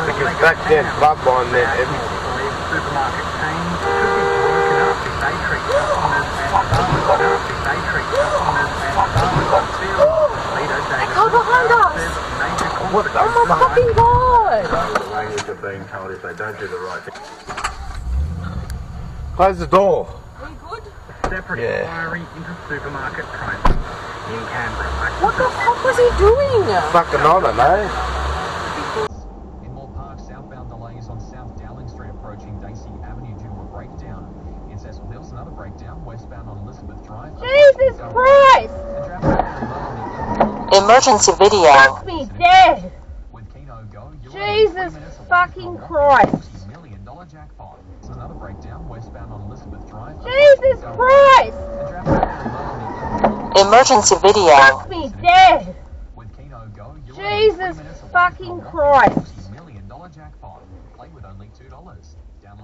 Because back then, bloodline meant everything. Supermarket chains could be broken up if they treat customers and farmers if they treat customers and farmers unfairly. Leader David says major conflict. Oh my fucking god! The language of being told if they don't do the right thing. Close the door. Are you good? A separate inquiry into supermarket prices in Canberra. What the fuck was he doing? Fucking I don't know. In Moore Park, southbound delays on South Dowling Street approaching Dacey Avenue due to a breakdown. In Cecil Hills, another breakdown westbound on Elizabeth Drive. Jesus Christ! Emergency video. Fuck me dead! With Keno Go, Jesus fucking Christ! $1 million jackpot. Another breakdown westbound on Elizabeth Drive. Jesus Christ! Emergency video. Fuck me dead! With Keno Go, Jesus fucking Christ! $1 million jackpot. Play with only $2. Download